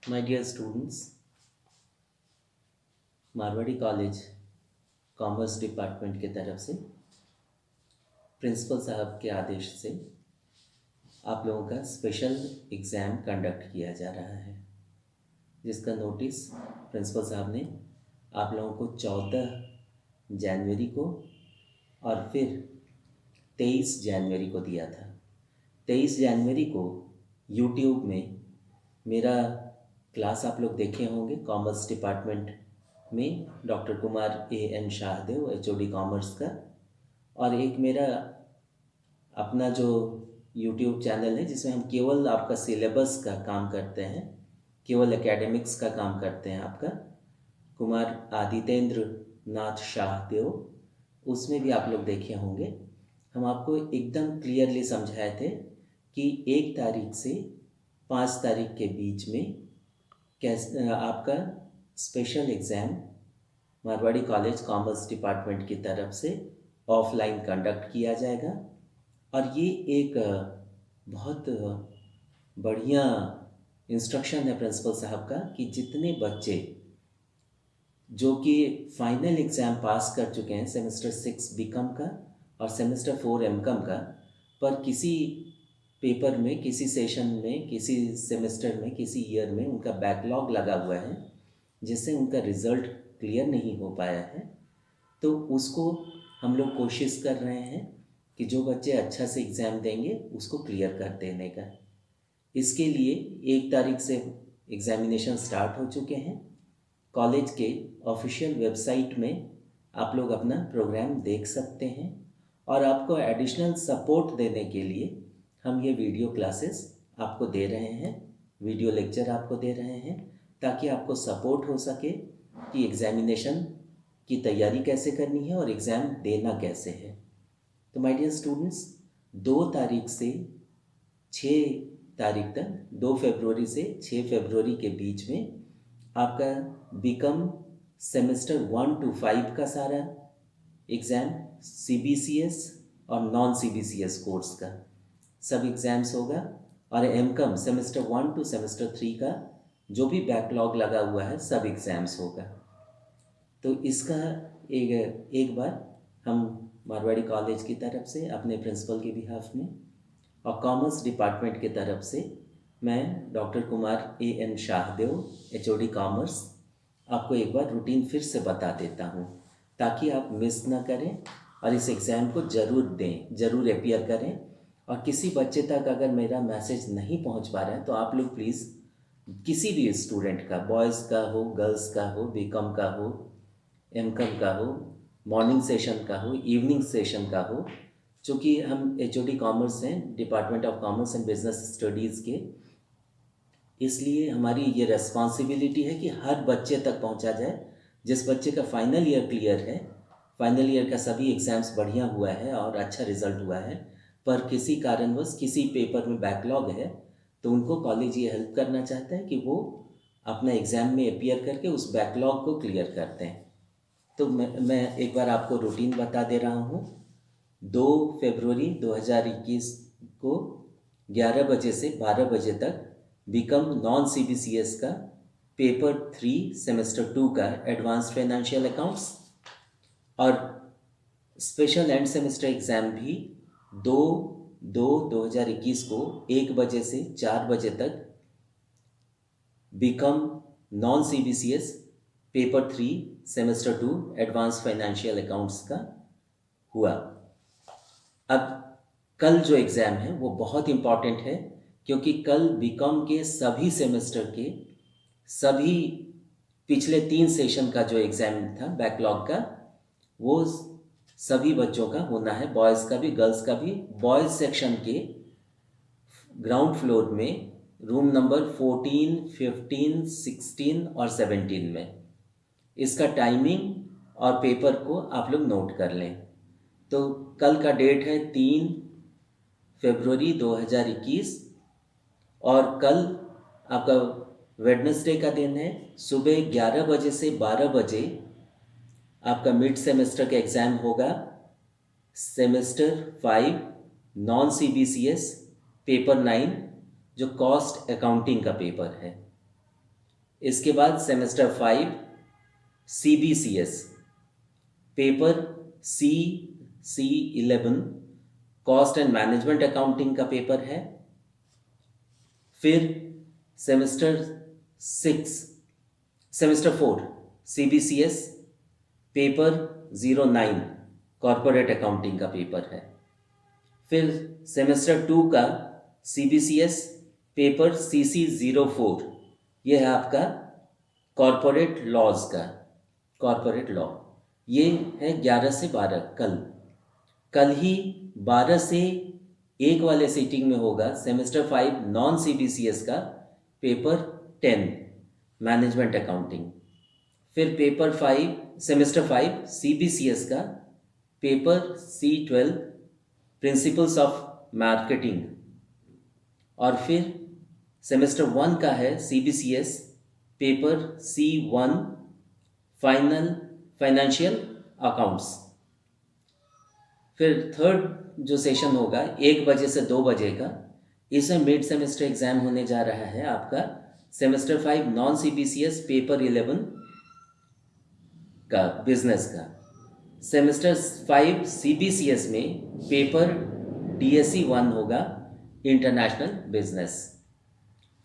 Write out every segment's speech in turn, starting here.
My dear students, Marwari college commerce department की तरफ से प्रिंसिपल साहब के आदेश से आप लोगों का स्पेशल एग्ज़ाम कंडक्ट किया जा रहा है, जिसका नोटिस प्रिंसिपल साहब ने आप लोगों को 14 जनवरी को और फिर 23 जनवरी को दिया था। 23 जनवरी को यूट्यूब में मेरा क्लास आप लोग देखे होंगे, कॉमर्स डिपार्टमेंट में doctor Kumar N Shahdev HOD commerce का। और एक मेरा अपना जो यूट्यूब चैनल है जिसमें हम केवल आपका सिलेबस का काम करते हैं, केवल एकेडमिक्स का काम करते हैं, आपका कुमार आदित्येंद्र नाथ शाहदेव, उसमें भी आप लोग देखे होंगे। हम आपको एकदम क्लियरली समझाए थे कि 1 तारीख से 5 तारीख के बीच में कैसे आपका special exam Marwari college commerce department की तरफ से ऑफलाइन कंडक्ट किया जाएगा। और ये एक बहुत बढ़िया इंस्ट्रक्शन है प्रिंसिपल साहब का कि जितने बच्चे जो कि फाइनल एग्ज़ाम पास कर चुके हैं सेमेस्टर 6 बीकॉम का और सेमेस्टर 4 एमकॉम का, पर किसी पेपर में, किसी सेशन में, किसी सेमेस्टर में, किसी ईयर में उनका बैकलॉग लगा हुआ है जिससे उनका रिज़ल्ट क्लियर नहीं हो पाया है, तो उसको हम लोग कोशिश कर रहे हैं कि जो बच्चे अच्छा से एग्ज़ाम देंगे उसको क्लियर कर देने का। इसके लिए 1 तारीख से एग्ज़ामिनेशन स्टार्ट हो चुके हैं। कॉलेज के ऑफिशियल वेबसाइट में आप लोग अपना प्रोग्राम देख सकते हैं और आपको एडिशनल सपोर्ट देने के लिए हम ये वीडियो क्लासेस आपको दे रहे हैं, वीडियो लेक्चर आपको दे रहे हैं, ताकि आपको सपोर्ट हो सके कि एग्ज़ामिनेशन की तैयारी कैसे करनी है और एग्ज़ाम देना कैसे है। तो माय डियर स्टूडेंट्स, 2 तारीख से 6 तारीख तक, 2 फरवरी से 6 फरवरी के बीच में आपका बीकॉम सेमेस्टर 1 to 5 का सारा एग्ज़ाम, CBCS और नॉन CBCS कोर्स का सब एग्ज़ाम्स होगा। और एमकॉम सेमेस्टर 1 to सेमेस्टर 3 का जो भी बैकलॉग लगा हुआ है सब एग्ज़ाम्स होगा। तो इसका एक बार हम मारवाड़ी कॉलेज की तरफ से अपने प्रिंसिपल के बिहाफ में और कॉमर्स डिपार्टमेंट की तरफ से मैं doctor Kumar N Shahdev HOD commerce आपको एक बार रूटीन फिर से बता देता हूँ, ताकि आप मिस ना करें और इस एग्ज़ाम को ज़रूर दें, ज़रूर अपीयर करें। और किसी बच्चे तक अगर मेरा मैसेज नहीं पहुँच पा रहा है तो आप लोग प्लीज़ किसी भी स्टूडेंट का, बॉयज़ का हो, गर्ल्स का हो, बीकॉम का हो, एमकॉम का हो, मॉर्निंग सेशन का हो, इवनिंग सेशन का हो, चूँकि हम HOD कॉमर्स हैं, department of commerce and business studies के, इसलिए हमारी ये रेस्पॉन्सिबिलिटी है कि हर बच्चे तक पहुंचा जाए। जिस बच्चे का फाइनल ईयर क्लियर है, फाइनल ईयर का सभी एग्ज़ाम्स बढ़िया हुआ है और अच्छा रिज़ल्ट हुआ है, पर किसी कारणवश किसी पेपर में बैकलॉग है, तो उनको कॉलेज ये हेल्प करना चाहता है कि वो अपना एग्ज़ाम में अपीयर करके उस बैकलॉग को क्लियर करते हैं। तो मैं एक बार आपको रूटीन बता दे रहा हूँ। 2 फरवरी 2021 को 11 बजे से 12 बजे तक बीकॉम नॉन CBCS का पेपर 3 सेमेस्टर 2 का एडवांस फाइनेंशियल अकाउंट्स और स्पेशल एंड सेमेस्टर एग्ज़ाम भी 2/2/2021 को 1 बजे से 4 बजे तक BCom non CBCS paper 3 semester 2 advance financial accounts का हुआ। अब कल जो एग्ज़ाम है वो बहुत इम्पॉर्टेंट है, क्योंकि कल बीकॉम के सभी सेमेस्टर के सभी पिछले 3 सेशन का जो एग्ज़ाम था बैकलॉग का, वो सभी बच्चों का होना है, बॉयज़ का भी, गर्ल्स का भी। बॉयज़ सेक्शन के ग्राउंड फ्लोर में रूम नंबर 14, 15, 16 और 17 में। इसका टाइमिंग और पेपर को आप लोग नोट कर लें। तो कल का डेट है 3 फरवरी 2021 और कल आपका वेडनेसडे का दिन है। सुबह 11 बजे से 12 बजे आपका मिड सेमेस्टर का एग्ज़ाम होगा, सेमेस्टर 5 नॉन CBCS पेपर 9, जो कॉस्ट अकाउंटिंग का पेपर है। इसके बाद semester 5 CBCS paper C11 cost and management accounting का पेपर है। फिर semester 4 CBCS paper 09 corporate accounting का पेपर है। फिर सेमेस्टर 2 का CBCS पेपर CC04 ये है आपका कॉरपोरेट लॉज का, कॉरपोरेट लॉ। ये है 11 से 12 कल ही 12 से 1 वाले सीटिंग में होगा सेमेस्टर 5 नॉन CBCS का पेपर 10 मैनेजमेंट अकाउंटिंग। फिर पेपर 5 सेमेस्टर 5 CBCS का paper C12 principles of marketing. और फिर सेमेस्टर 1 का है CBCS paper C1 financial accounts. फिर थर्ड जो सेशन होगा 1 बजे से 2 बजे का, इसमें मिड सेमेस्टर एग्जाम होने जा रहा है आपका सेमेस्टर 5 नॉन CBCS पेपर 11 का बिजनेस का। सेमेस्टर 5 CBCS में पेपर DSE 1 होगा इंटरनेशनल बिजनेस।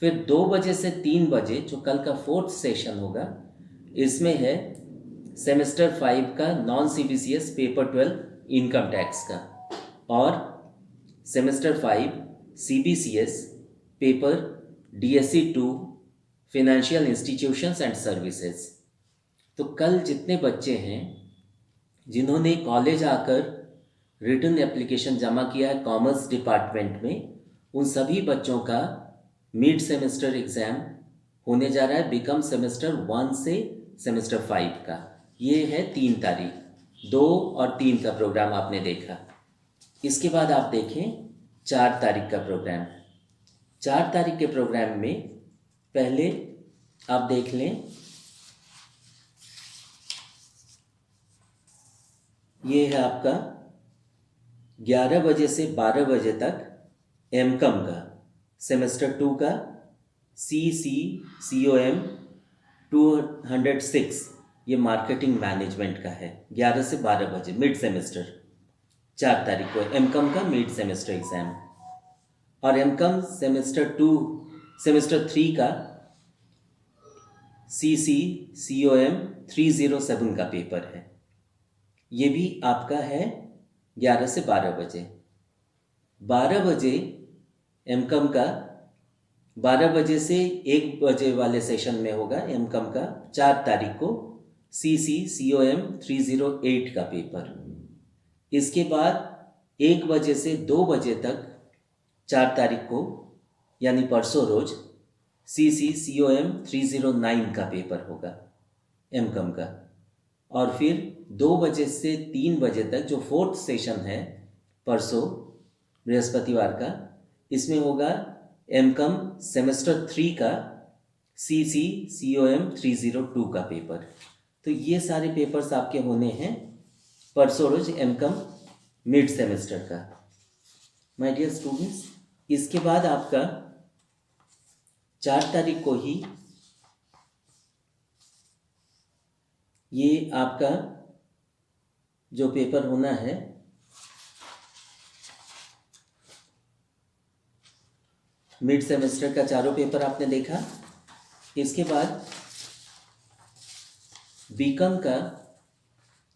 फिर 2 बजे से 3 बजे जो कल का फोर्थ सेशन होगा, इसमें है सेमेस्टर 5 का non CBCS paper 12 income tax का और semester 5 CBCS paper DSE 2 financial institutions and services. तो कल जितने बच्चे हैं जिन्होंने कॉलेज आकर रिटन एप्लीकेशन जमा किया है कॉमर्स डिपार्टमेंट में, उन सभी बच्चों का मिड सेमेस्टर एग्ज़ाम होने जा रहा है बीकॉम सेमेस्टर 1 से सेमेस्टर 5 का। ये है 3 तारीख, 2 और 3 का प्रोग्राम आपने देखा। इसके बाद आप देखें 4 तारीख का प्रोग्राम। 4 तारीख के प्रोग्राम में पहले आप देख लें, ये है आपका 11 बजे से 12 बजे तक MCOM का सेमेस्टर 2 का COM 206, ये मार्केटिंग मैनेजमेंट का है। 11 से 12 बजे मिड सेमेस्टर 4 तारीख को MCOM का मिड सेमेस्टर एग्ज़ाम। और MCOM सेमेस्टर 3 का COM 307 का पेपर है। ये भी आपका है 11 से 12 बजे। 12 बजे MCOM का 12 बजे से 1 बजे वाले सेशन में होगा MCOM का 4 तारीख को COM 308 का पेपर। इसके बाद 1 बजे से 2 बजे तक 4 तारीख को यानी परसों रोज COM 309 का पेपर होगा MCOM का। और फिर 2 बजे से 3 बजे तक जो फोर्थ सेशन है परसों बृहस्पतिवार का, इसमें होगा MCOM सेमेस्टर 3 का COM 302 का पेपर। तो ये सारे पेपर्स आपके होने हैं परसों रोज MCOM मिड सेमेस्टर का। माय डियर स्टूडेंट्स, इसके बाद आपका 4 तारीख को ही ये आपका जो पेपर होना है मिड सेमेस्टर का, चारों पेपर आपने देखा। इसके बाद बीकॉम का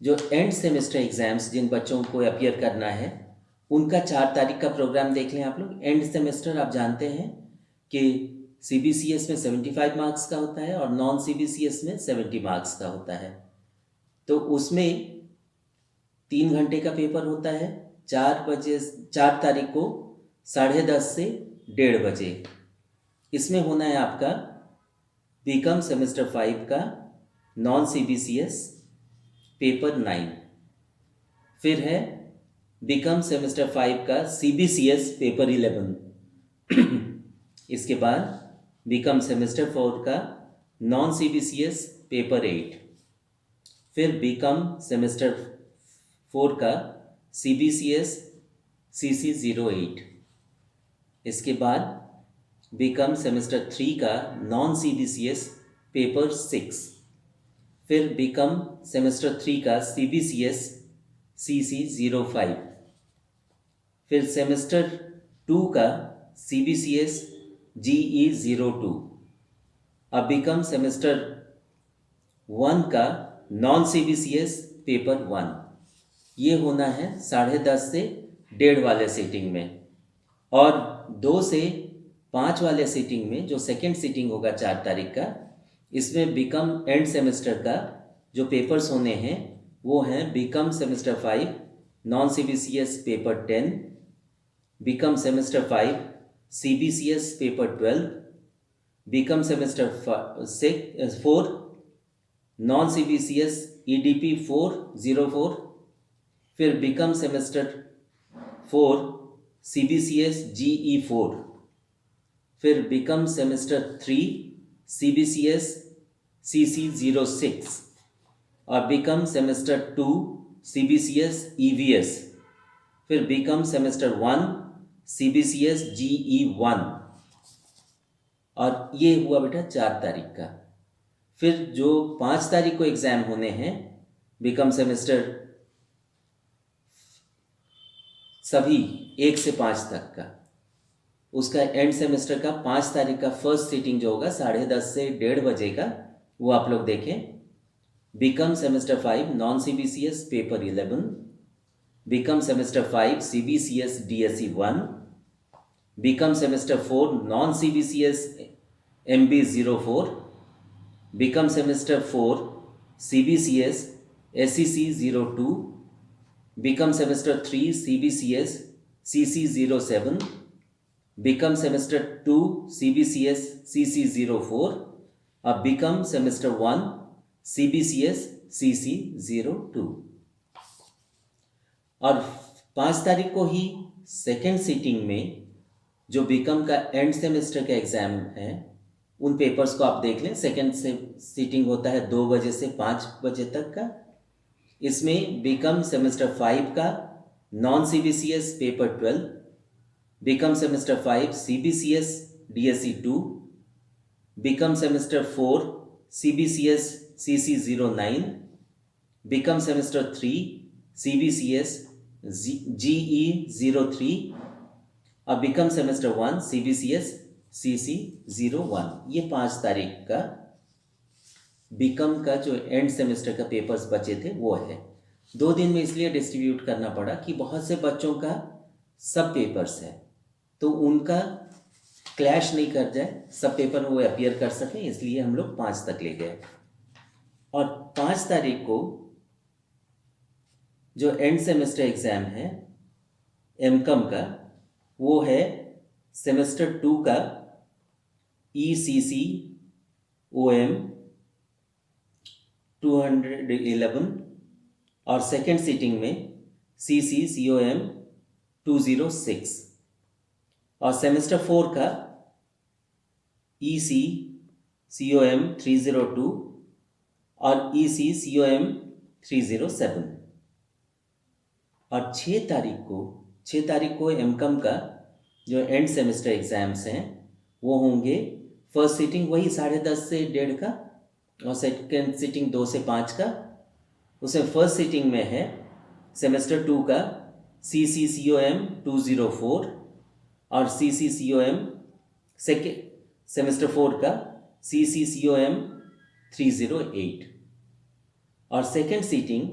जो एंड सेमेस्टर एग्ज़ाम्स जिन बच्चों को अपियर करना है, उनका 4 तारीख का प्रोग्राम देख लें आप लोग। एंड सेमेस्टर आप जानते हैं कि CBCS में 75 मार्क्स का होता है और नॉन CBCS में 70 मार्क्स का होता है। तो उसमें 3 घंटे का पेपर होता है। 4 तारीख को 10:30 से 1:30 बजे। इसमें होना है आपका बीकॉम सेमेस्टर 5 का नॉन CBCS पेपर 9। फिर है बीकॉम सेमेस्टर 5 का CBCS पेपर 11। इसके बाद बीकॉम सेमेस्टर 4 का नॉन CBCS पेपर 8। फिर बीकॉम सेमेस्टर 4 का CBCS CC08। इसके बाद बीकॉम सेमेस्टर 3 का नॉन CBCS पेपर 6। फिर बीकॉम सेमेस्टर 3 का CBCS CC05। फिर सेमेस्टर 2 का CBCS GE02। अब बीकॉम सेमेस्टर 1 का नॉन CBCS पेपर 1। ये होना है 10:30 से 1:30 वाले सीटिंग में। और 2 से 5 वाले सीटिंग में जो सेकेंड सीटिंग होगा 4 तारीख का, इसमें बीकॉम एंड सेमेस्टर का जो पेपर्स होने हैं वो हैं BCom semester 5 non CBCS paper 10, BCom semester 5 CBCS paper 12, BCom semester 4 non CBCS EDP 404। फिर बीकॉम सेमेस्टर 4 CBCS GE4। फिर बीकॉम सेमेस्टर 3 CBCS CC06। और बीकॉम सेमेस्टर 2 CBCS EVS। फिर बीकॉम सेमेस्टर 1 CBCS GE1। और ये हुआ बेटा 4 तारीख का। फिर जो 5 तारीख को एग्ज़ाम होने हैं बीकॉम सेमेस्टर सभी 1 से 5 तक का, उसका एंड सेमेस्टर का 5 तारीख का फर्स्ट सीटिंग जो होगा 10:30 से 1:30 बजे का, वो आप लोग देखें। BCom semester 5 non CBCS paper 11, BCom semester 5 CBCS DSE 1, BCom semester 4 non CBCS MB04, BCom semester 4 CBCS SEC 02, BCom semester 3 CBCS CC07, BCom semester 2 CBCS CC04 और बीकॉम सेमेस्टर 1 CBCS CC02। और 5 तारीख को ही सेकेंड सीटिंग में जो BCom का end semester का exam है उन पेपर्स को आप देख लें। सेकेंड सीटिंग होता है 2 बजे से 5 बजे तक का। इसमें बीकॉम सेमेस्टर 5 का non CBCS paper 12, BCom semester 5 CBCS DSE 2, BCom semester 4 CBCS CC09, BCom semester 3 CBCS GE03 और बीकॉम सेमेस्टर 1 CBCS CC01। ये 5 तारीख का बीकॉम का जो एंड सेमेस्टर का पेपर्स बचे थे वो है। 2 दिन में इसलिए डिस्ट्रीब्यूट करना पड़ा कि बहुत से बच्चों का सब पेपर्स है तो उनका क्लैश नहीं कर जाए, सब पेपर में वो अपीयर कर सकें, इसलिए हम लोग 5 तक ले गए। और 5 तारीख को जो एंड सेमेस्टर एग्ज़ाम है एमकॉम का, वो है सेमेस्टर 2 का ECCOM 211 और सेकेंड सीटिंग में CCCOM 206। और सेमेस्टर 4 का ECCOM 302 और ECCOM 307। और 6 तारीख को एमकॉम का जो एंड सेमेस्टर एग्ज़ाम्स हैं वो होंगे। फर्स्ट सीटिंग वही 10:30 से 1:30 का और सेकेंड सीटिंग 2 से 5 का। उसमें फर्स्ट सीटिंग में है सेमेस्टर 2 का CCCOM 204 और CCCOM सेमेस्टर 4 का CCCOM 308 और सेकेंड सीटिंग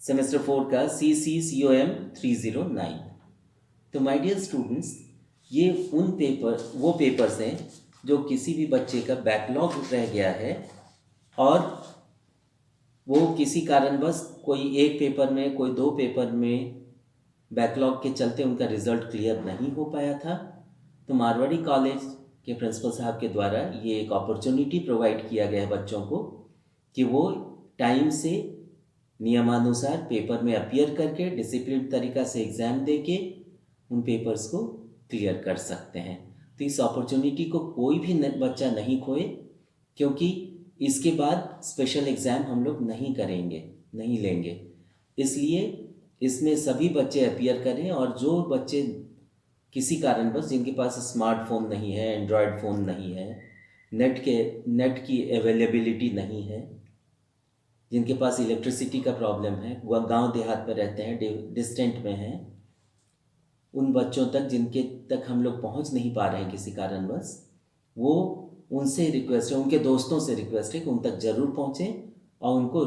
सेमेस्टर 4 का CCCOM 309। तो माय डियर स्टूडेंट्स, ये वो पेपर्स हैं जो किसी भी बच्चे का बैकलॉग रह गया है और वो किसी कारणवश कोई एक पेपर में, कोई 2 पेपर में बैकलॉग के चलते उनका रिज़ल्ट क्लियर नहीं हो पाया था। तो मारवाड़ी कॉलेज के प्रिंसिपल साहब के द्वारा ये एक अपॉर्चुनिटी प्रोवाइड किया गया है बच्चों को कि वो टाइम से नियमानुसार पेपर में अपीयर करके डिसिप्लिन तरीक़ा से एग्ज़ाम दे के उन पेपर्स को क्लियर कर सकते हैं। तो इस अपॉर्चुनिटी को कोई भी बच्चा नहीं खोए, क्योंकि इसके बाद स्पेशल एग्ज़ाम हम लोग नहीं लेंगे। इसलिए इसमें सभी बच्चे अपीयर करें और जो बच्चे किसी कारणवश जिनके पास स्मार्टफोन नहीं है, एंड्रॉयड फ़ोन नहीं है नेट की अवेलेबिलिटी नहीं है, जिनके पास इलेक्ट्रिसिटी का प्रॉब्लम है, वह गांव देहात में रहते हैं, डिस्टेंट में हैं, उन बच्चों तक जिनके तक हम लोग पहुंच नहीं पा रहे हैं किसी कारणवश, वो उनसे रिक्वेस्ट है, उनके दोस्तों से रिक्वेस्ट है कि उन तक ज़रूर पहुँचें और उनको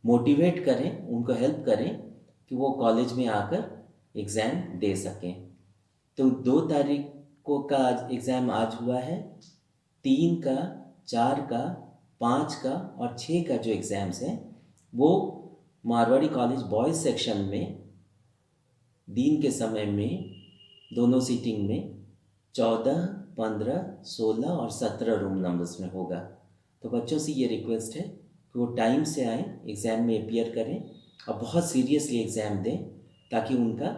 मोटिवेट करें, उनको हेल्प करें कि वो कॉलेज में आकर एग्ज़ाम दे सकें। तो 2 तारीख को का आज एग्ज़ाम आज हुआ है। 3 का, 4 का, 5 का और 6 का जो एग्ज़ाम्स हैं वो मारवाड़ी कॉलेज बॉयज़ सेक्शन में दिन के समय में दोनों सीटिंग में 14, 15, 16 और 17 रूम नंबर्स में होगा। तो बच्चों से ये रिक्वेस्ट है कि वो टाइम से आएँ, एग्ज़ाम में अपीयर करें और बहुत सीरियसली एग्ज़ाम दें ताकि उनका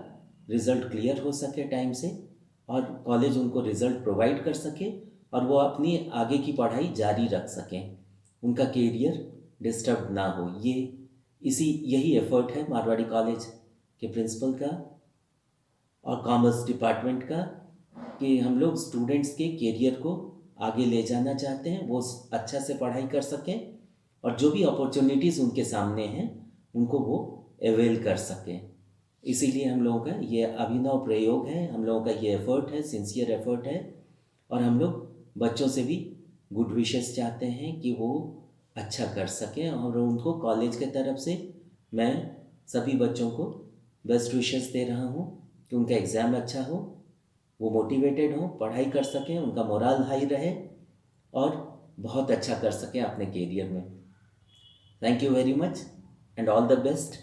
रिज़ल्ट क्लियर हो सके टाइम से और कॉलेज उनको रिज़ल्ट प्रोवाइड कर सके और वो अपनी आगे की पढ़ाई जारी रख सकें, उनका कैरियर डिस्टर्ब ना हो। यही एफ़र्ट है मारवाड़ी कॉलेज के प्रिंसिपल का और कॉमर्स डिपार्टमेंट का कि हम लोग स्टूडेंट्स के कैरियर को आगे ले जाना चाहते हैं, वो अच्छा से पढ़ाई कर सकें और जो भी अपॉर्चुनिटीज़ उनके सामने हैं उनको वो अवेल कर सकें। इसीलिए हम लोगों का ये अभिनव प्रयोग है, हम लोगों का ये एफ़र्ट है, सिंसियर एफ़र्ट है और हम लोग बच्चों से भी गुड विशेस चाहते हैं कि वो अच्छा कर सकें और उनको कॉलेज के तरफ से मैं सभी बच्चों को बेस्ट विशेस दे रहा हूँ कि उनका एग्ज़ाम अच्छा हो, वो मोटिवेटेड हो, पढ़ाई कर सकें, उनका मोरल हाई रहे और बहुत अच्छा कर सकें अपने कैरियर में। Thank you very much and all the best.